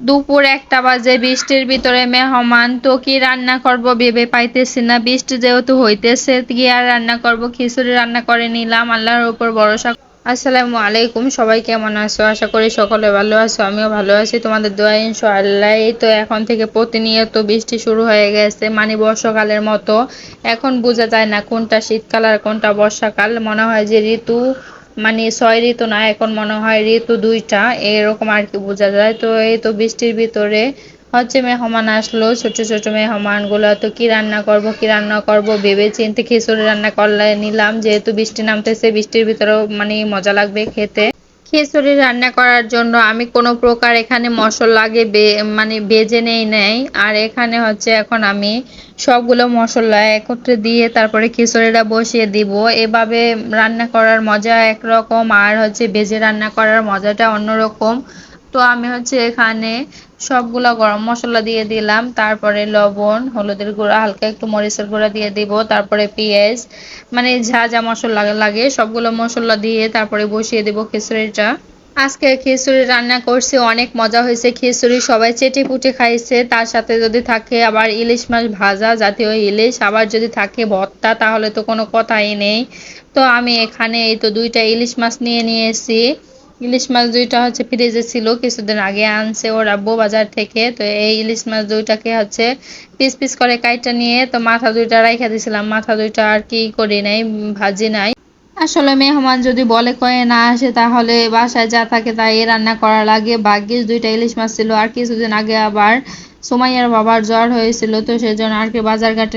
দুপুর ১টা বাজে, বৃষ্টির ভিতরে মেহমান, তো কি রান্না করব ভেবে পাইতেছি না। বৃষ্টি যেহেতু হইতেছে, কি আর রান্না করব, খিচুড়ি রান্না করে নিলাম, আল্লাহর উপর ভরসা। আসসালামু আলাইকুম, সবাই কেমন আছো? আশা করি সকলে ভালো আছো, আমিও ভালো আছি তোমাদের দোয়ায় ইনশাআল্লাহ। এই তো এখন থেকে প্রতিনিয়ত বৃষ্টি শুরু হয়ে গেছে, মানে বর্ষাকালের মতো। এখন বোঝা যায় না কোনটা শীতকাল আর কোনটা বর্ষাকাল। মনে হয় যে ঋতু, মানে ৬ ঋতু না, এখন মনে হয় ঋতু দুইটা, এরকম আর কি বোঝা যায়। তো এই তো বৃষ্টির ভিতরে মেহমান আসলো, ছোট ছোট মেহমান গুলো। তো কি রান্না করব কি রান্না করব ভেবে চিন্তে খিচুড়ি রান্না করলে নিলাম, যেহেতু বৃষ্টি নামতেছে, বৃষ্টির ভিতরেও মানে মজা লাগবে খেতে। খিচুড়ি রান্না করার জন্য আমি কোনো প্রকার এখানে মশলা আগে মানে ভেজে নেই। আর এখানে এখন আমি সবগুলো মশলা একত্রে দিয়ে তারপরে খিচুড়িটা বসিয়ে দিব। এভাবে রান্না করার মজা একরকম, আর ভেজে রান্না করার মজাটা অন্যরকম। তো আমি এখানে সবগুলা গরম মশলা দিয়ে দিলাম, তারপরে লবণ, হলুদের গুঁড়া, হালকা একটু মরিচের গুঁড়া দিয়ে দিব, তারপরে পেঁয়াজ, মানে যা যা মশলা লাগে সবগুলো মশলা দিয়ে তারপরে বসিয়ে দেব খিচুড়িটা। আজকে খিচুড়ি রান্না করছি, অনেক মজা হয়েছে। খিচুড়ি সবাই চেটে পুটে খাইছে, তার সাথে যদি থাকে আবার ইলিশ মাছ ভাজা, জাতীয় ইলিশ, আবার যদি থাকে ভর্তা, তাহলে তো কোনো কথাই নেই। তো আমি এখানে এই তো 2টা ইলিশ মাছ নিয়ে নিয়েছি। ইলিশ মাছ 2টা ফ্রিজে ছিল, কিছুদিন আগে আনছে ওর আব্বু বাজার থেকে। তো এই ইলিশ মাছ 2টাকে পিস পিস করে কাইটা নিয়ে, তো মাথা 2টা রাইখা দিয়েছিলাম, মাথা 2টা আর কি করি নাই, ভাজি নাই। আসলে মেহমান যদি বলে কয়ে না আসে, তাহলে বাসায় যা থাকে তাই রান্না করা লাগে। ভাগ্যিস 2টা ইলিশ মাছ ছিল। আর কিছুদিন আগে আবার সুমাইয়ার বাবার জ্বর হয়েছিল, তো সেজন্য আর কি বাজার ঘাট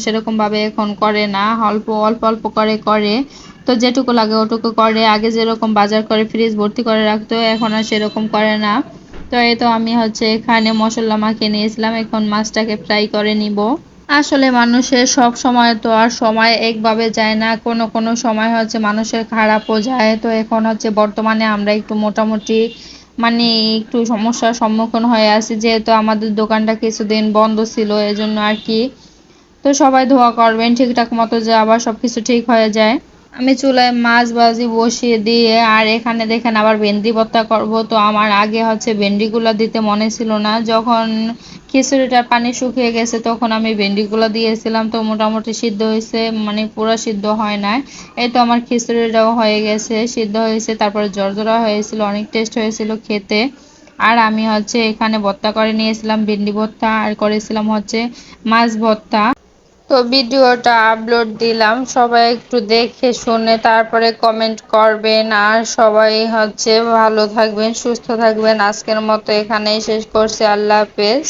সেরকম ভাবে এখন করে না, অল্প অল্প অল্প করে। তো যেটুকু লাগে ওটুকু করে। আগে যেরকম বাজার করে ফ্রিজ ভর্তি করে রাখতো, এখন আর সেরকম করে না। তো এই তো আমি এখানে মশলা মাখিয়ে নিয়েছিলাম, এখন মাছটাকে ফ্রাই করে নিব। আসলে মানুষের সব সময় তো আর সময় একভাবে যায় না, কোনো কোনো সময় মানুষের খারাপও যায়। তো এখন বর্তমানে আমরা একটু মোটামুটি মানে একটু সমস্যার সম্মুখীন হয়ে আছি, যেহেতু আমাদের দোকানটা কিছুদিন বন্ধ ছিল, এজন্য আর কি। তো সবাই দোয়া করবেন ঠিকঠাক মতো যে আবার সবকিছু ঠিক হয়ে যায়। আমি চুলায় মাছ ভাজি বসিয়ে দিয়ে, আর এখানে দেখেন আবার ভেন্ডি ভর্তা করব। তো আমার আগে ভেন্ডিগুলো দিতে মনে ছিল না, যখন খিচুড়িটার পানি শুকিয়ে গেছে তখন আমি ভেন্ডিগুলো দিয়েছিলাম। তো মোটামুটি সিদ্ধ হয়েছে, মানে পুরো সিদ্ধ হয় নাই। এই তো আমার খিচুড়িটাও হয়ে গেছে, সিদ্ধ হয়েছে, তারপরে জর্জরা হয়েছিল, অনেক টেস্ট হয়েছিল খেতে। আর আমি এখানে ভর্তা করে নিয়েছিলাম ভেন্ডি ভর্তা, আর করেছিলাম মাছ ভর্তা। তো ভিডিওটা আপলোড দিলাম, সবাই একটু দেখে শুনে তারপরে কমেন্ট করবেন। আর সবাই ভালো থাকবেন, সুস্থ থাকবেন। আজকের মতো এখানেই শেষ করছি, আল্লাহ হাফেজ।